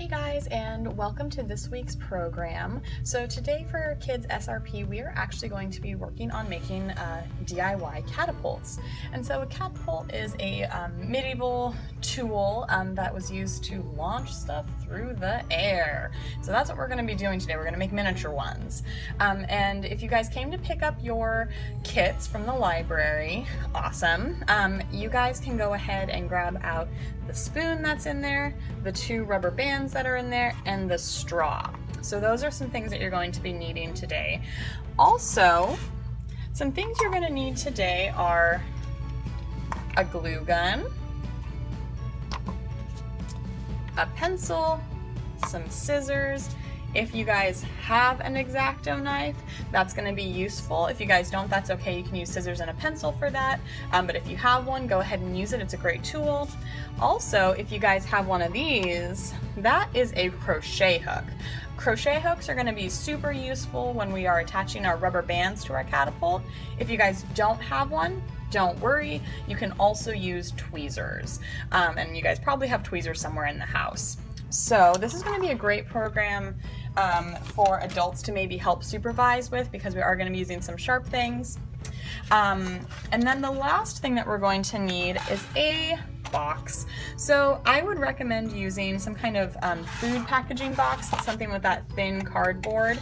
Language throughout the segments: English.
Hey guys, and welcome to this week's program. So today for Kids SRP, we are actually going to be working on making DIY catapults. And so a catapult is a medieval tool that was used to launch stuff through the air. So that's what we're going to be doing today. We're going to make miniature ones. And if you guys came to pick up your kits from the library, awesome. You guys can go ahead and grab out the spoon that's in there, the 2 rubber bands that are in there, and the straw. So those are some things that you're going to be needing today. Also, some things you're going to need today are a glue gun, a pencil, some scissors. If you guys have an X-Acto knife, that's going to be useful. If you guys don't, that's okay. You can use scissors and a pencil for that. But if you have one, go ahead and use it. It's a great tool. Also, if you guys have one of these, that is a crochet hook. Crochet hooks are going to be super useful when we are attaching our rubber bands to our catapult. If you guys don't have one, don't worry. You can also use tweezers. And you guys probably have tweezers somewhere in the house. So this is going to be a great program for adults to maybe help supervise with, because we are going to be using some sharp things. And then the last thing that we're going to need is a box. So I would recommend using some kind of food packaging box, something with that thin cardboard.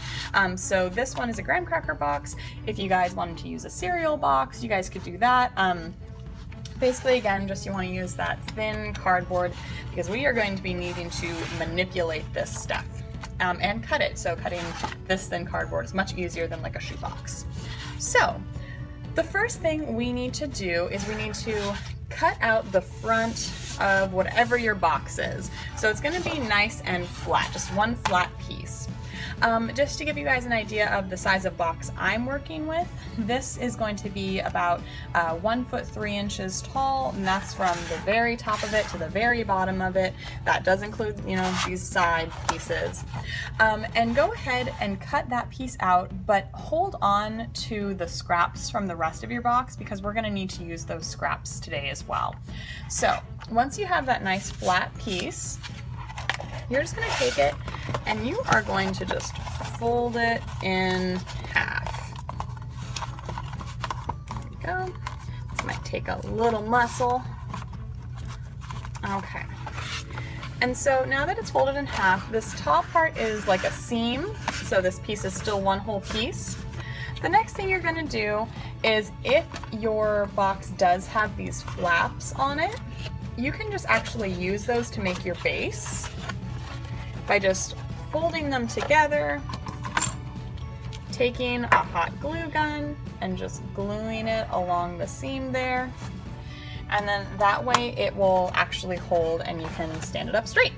So this one is a graham cracker box. If you guys wanted to use a cereal box, you guys could do that. Basically, again, just you want to use that thin cardboard, because we are going to be needing to manipulate this stuff and cut it. So cutting this thin cardboard is much easier than like a shoebox. So the first thing we need to do is we need to cut out the front of whatever your box is. So it's going to be nice and flat, just one flat piece. Just to give you guys an idea of the size of box I'm working with, this is going to be about 1 foot 3 inches tall, and that's from the very top of it to the very bottom of it. That does include, you know, these side pieces. And go ahead and cut that piece out, but hold on to the scraps from the rest of your box, because we're going to need to use those scraps today as well. So once you have that nice flat piece, you're just going to take it and you are going to just fold it in half. There we go. This might take a little muscle. Okay. And so now that it's folded in half, this top part is like a seam, so this piece is still one whole piece. The next thing you're going to do is, if your box does have these flaps on it, you can just actually use those to make your base by just folding them together, taking a hot glue gun and just gluing it along the seam there. And then that way it will actually hold and you can stand it up straight.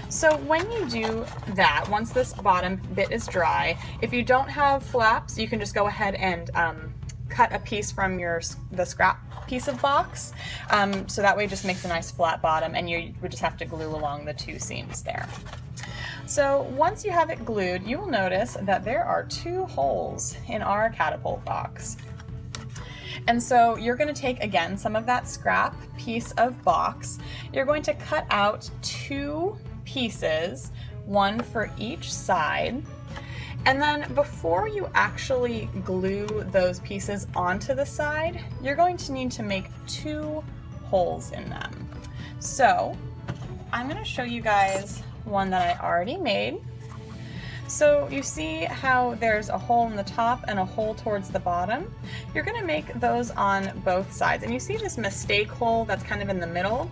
So when you do that, once this bottom bit is dry, if you don't have flaps, you can just go ahead and cut a piece from the scrap piece of box. So that way it just makes a nice flat bottom, and you would just have to glue along the 2 seams there. So once you have it glued, you will notice that there are 2 holes in our catapult box. And so you're going to take, again, some of that scrap piece of box. You're going to cut out 2 pieces, 1 for each side. And then before you actually glue those pieces onto the side, you're going to need to make 2 holes in them. So I'm going to show you guys one that I already made. So you see how there's a hole in the top and a hole towards the bottom? You're going to make those on both sides. And you see this mistake hole that's kind of in the middle?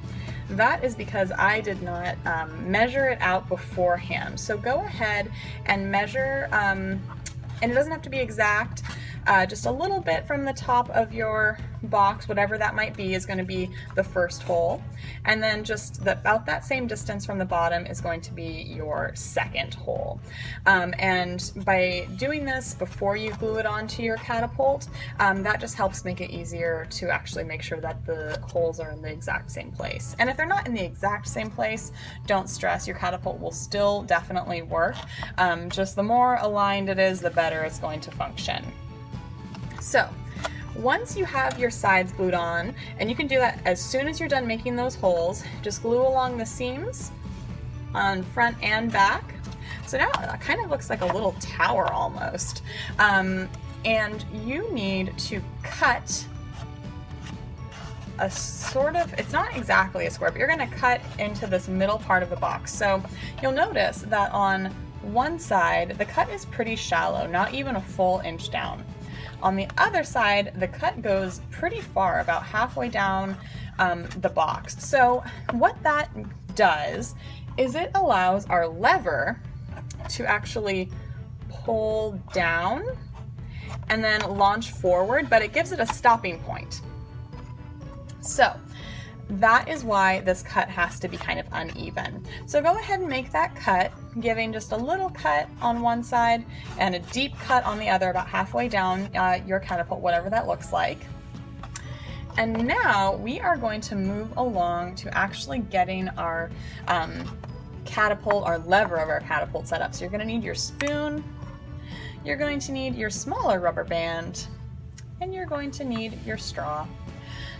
That is because I did not measure it out beforehand. So go ahead and measure, and it doesn't have to be exact, just a little bit from the top of your box, whatever that might be, is going to be the first hole. And then just about that same distance from the bottom is going to be your second hole. And by doing this before you glue it onto your catapult, that just helps make it easier to actually make sure that the holes are in the exact same place. And if they're not in the exact same place, don't stress, your catapult will still definitely work. Just the more aligned it is, the better it's going to function. So once you have your sides glued on, and you can do that as soon as you're done making those holes, just glue along the seams on front and back. So now it kind of looks like a little tower almost. And you need to cut a sort of, it's not exactly a square, but you're going to cut into this middle part of the box. So you'll notice that on one side, the cut is pretty shallow, not even a full inch down. On the other side, the cut goes pretty far, about halfway down the box. So what that does is it allows our lever to actually pull down and then launch forward, but it gives it a stopping point. So that is why this cut has to be kind of uneven. So go ahead and make that cut, giving just a little cut on one side and a deep cut on the other, about halfway down your catapult, whatever that looks like. And now we are going to move along to actually getting our catapult, our lever of our catapult set up. So you're going to need your spoon, you're going to need your smaller rubber band, and you're going to need your straw.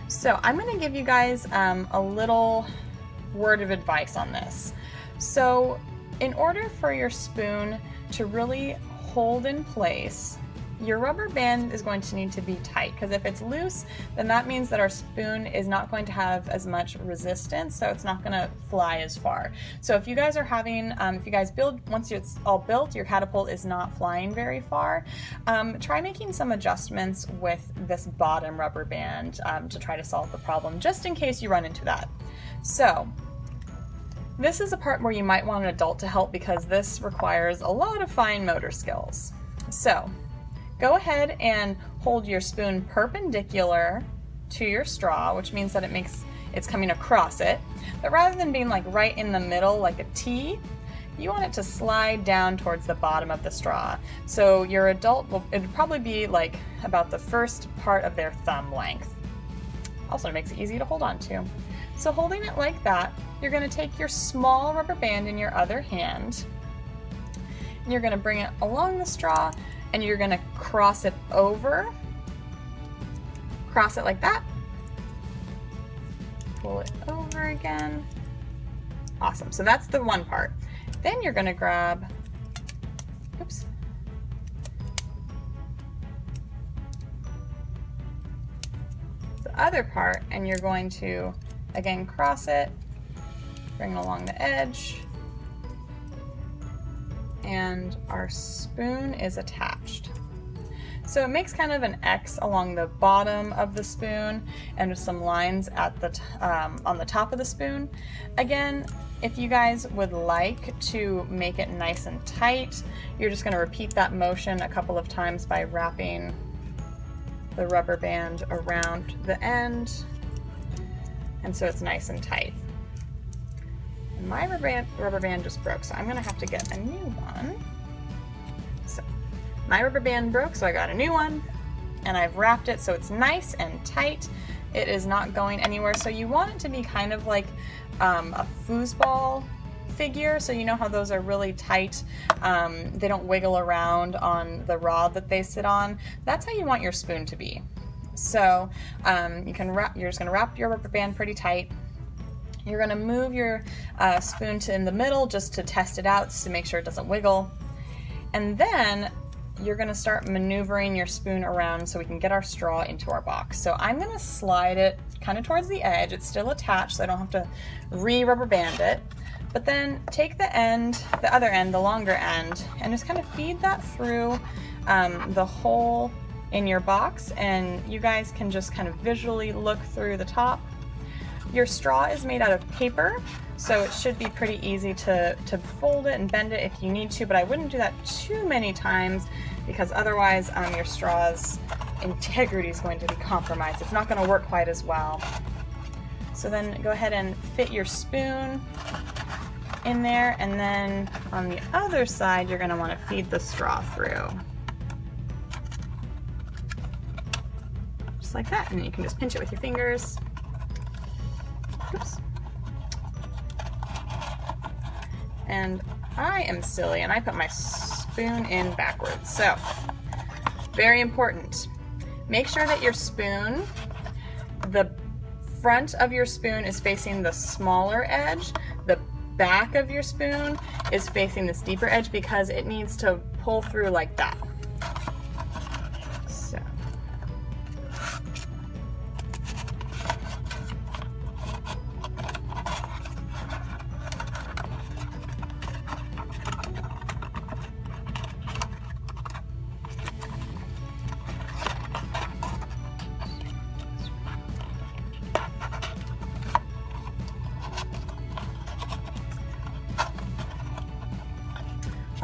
So I'm going to give you guys a little word of advice on this. So in order for your spoon to really hold in place, your rubber band is going to need to be tight, because if it's loose, then that means that our spoon is not going to have as much resistance, so it's not going to fly as far. So if you guys are having, if you guys build, once it's all built, your catapult is not flying very far, try making some adjustments with this bottom rubber band to try to solve the problem, just in case you run into that. So this is a part where you might want an adult to help, because this requires a lot of fine motor skills. So go ahead and hold your spoon perpendicular to your straw, which means that it's coming across it. But rather than being like right in the middle like a T, you want it to slide down towards the bottom of the straw. So your adult, it'd probably be like about the first part of their thumb length. Also, it makes it easy to hold on to. So holding it like that, you're going to take your small rubber band in your other hand, and you're going to bring it along the straw, and you're going to cross it over, cross it like that, pull it over again. Awesome. So that's the one part. Then you're going to grab, oops, the other part, and you're going to again cross it, bring it along the edge, and our spoon is attached. So it makes kind of an X along the bottom of the spoon and some lines at the on the top of the spoon. Again, if you guys would like to make it nice and tight, you're just going to repeat that motion a couple of times by wrapping the rubber band around the end, and so it's nice and tight. My rubber band just broke, so I'm going to have to get a new one. So my rubber band broke, so I got a new one, and I've wrapped it so it's nice and tight. It is not going anywhere. So you want it to be kind of like a foosball figure, so you know how those are really tight, they don't wiggle around on the rod that they sit on. That's how you want your spoon to be. So you're just going to wrap your rubber band pretty tight. You're going to move your spoon to in the middle just to test it out, to make sure it doesn't wiggle. And then you're going to start maneuvering your spoon around so we can get our straw into our box. So I'm going to slide it kind of towards the edge. It's still attached, so I don't have to re-rubber band it. But then take the end, the other end, the longer end, and just kind of feed that through the hole in your box, and you guys can just kind of visually look through the top. Your straw is made out of paper, so it should be pretty easy to fold it and bend it if you need to, but I wouldn't do that too many times, because otherwise your straw's integrity is going to be compromised. It's not going to work quite as well. So then go ahead and fit your spoon in there, and then on the other side you're going to want to feed the straw through. Just like that, and then you can just pinch it with your fingers. Oops. And I am silly and I put my spoon in backwards. So, very important. Make sure that your spoon, the front of your spoon is facing the smaller edge, the back of your spoon is facing this deeper edge because it needs to pull through like that. So.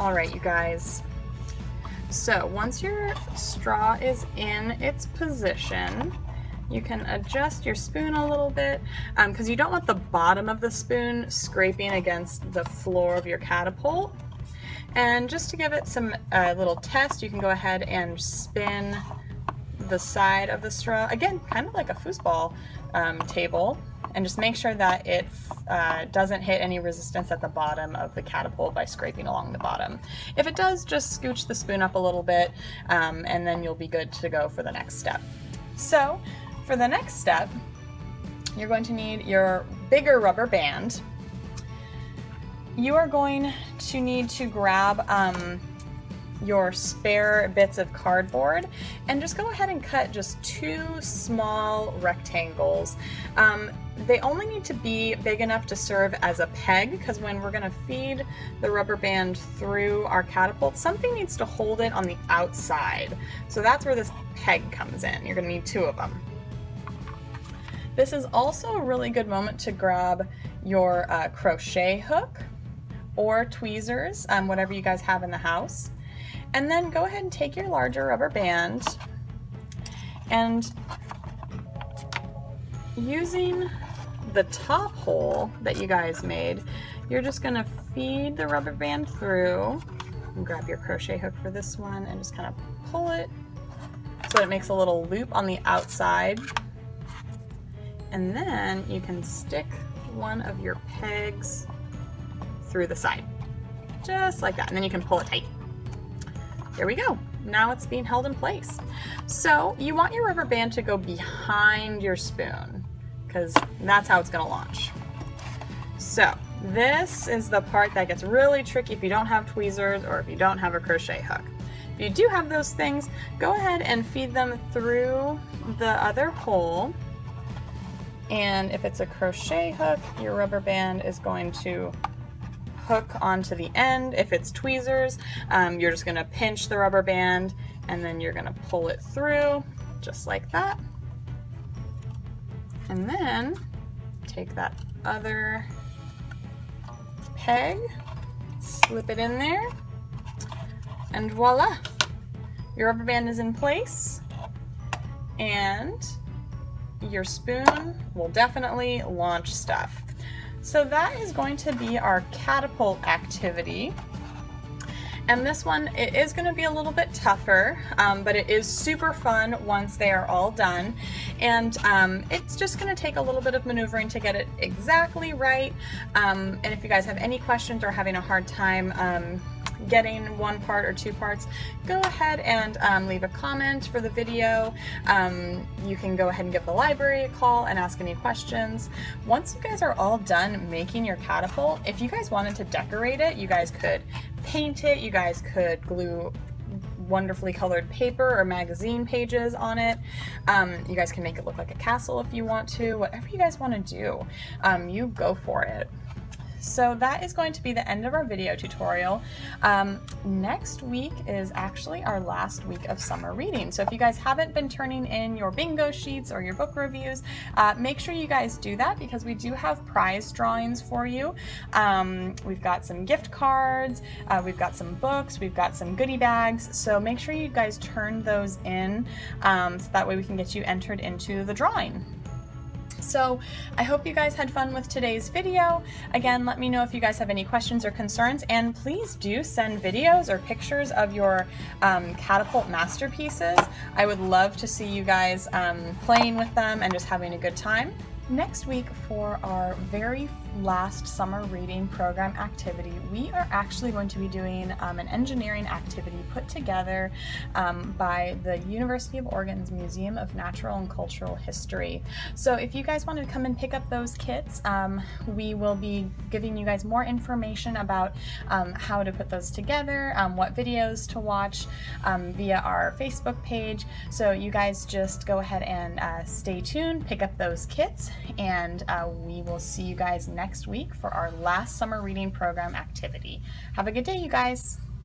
All right, you guys. So once your straw is in its position, you can adjust your spoon a little bit because you don't want the bottom of the spoon scraping against the floor of your catapult. And just to give it some little test, you can go ahead and spin the side of the straw, again, kind of like a foosball table, and just make sure that it doesn't hit any resistance at the bottom of the catapult by scraping along the bottom. If it does, just scooch the spoon up a little bit and then you'll be good to go for the next step. So for the next step, you're going to need your bigger rubber band. You are going to need to grab your spare bits of cardboard and just go ahead and cut just 2 small rectangles. They only need to be big enough to serve as a peg because when we're going to feed the rubber band through our catapult, something needs to hold it on the outside. So that's where this peg comes in. You're going to need 2 of them. This is also a really good moment to grab your crochet hook or tweezers, whatever you guys have in the house. And then go ahead and take your larger rubber band and using the top hole that you guys made, you're just gonna feed the rubber band through and grab your crochet hook for this one and just kind of pull it so it makes a little loop on the outside. And then you can stick one of your pegs through the side, just like that. And then you can pull it tight. There we go. Now it's being held in place. So you want your rubber band to go behind your spoon because that's how it's going to launch. So this is the part that gets really tricky if you don't have tweezers or if you don't have a crochet hook. If you do have those things, go ahead and feed them through the other hole. And if it's a crochet hook, your rubber band is going to hook onto the end. If it's tweezers, you're just going to pinch the rubber band and then you're going to pull it through just like that. And then take that other peg, slip it in there, and voila, your rubber band is in place and your spoon will definitely launch stuff. So that is going to be our catapult activity. And this one, it is going to be a little bit tougher, but it is super fun once they are all done. And it's just going to take a little bit of maneuvering to get it exactly right. And if you guys have any questions or having a hard time getting one part or 2 parts, go ahead and leave a comment for the video. You can go ahead and give the library a call and ask any questions. Once you guys are all done making your catapult, if you guys wanted to decorate it, you guys could paint it, you guys could glue wonderfully colored paper or magazine pages on it. You guys can make it look like a castle if you want to. Whatever you guys want to do, you go for it. So that is going to be the end of our video tutorial. Next week is actually our last week of summer reading. So if you guys haven't been turning in your bingo sheets or your book reviews, make sure you guys do that because we do have prize drawings for you. We've got some gift cards, we've got some books, we've got some goodie bags. So make sure you guys turn those in so that way we can get you entered into the drawing. So I hope you guys had fun with today's video. Again, let me know if you guys have any questions or concerns, and please do send videos or pictures of your catapult masterpieces. I would love to see you guys playing with them and just having a good time. Next week for our very last summer reading program activity, we are actually going to be doing an engineering activity put together by the University of Oregon's Museum of Natural and Cultural History. So if you guys want to come and pick up those kits, we will be giving you guys more information about how to put those together, what videos to watch via our Facebook page. So you guys just go ahead and stay tuned, pick up those kits, and we will see you guys next week for our last summer reading program activity. Have a good day, you guys.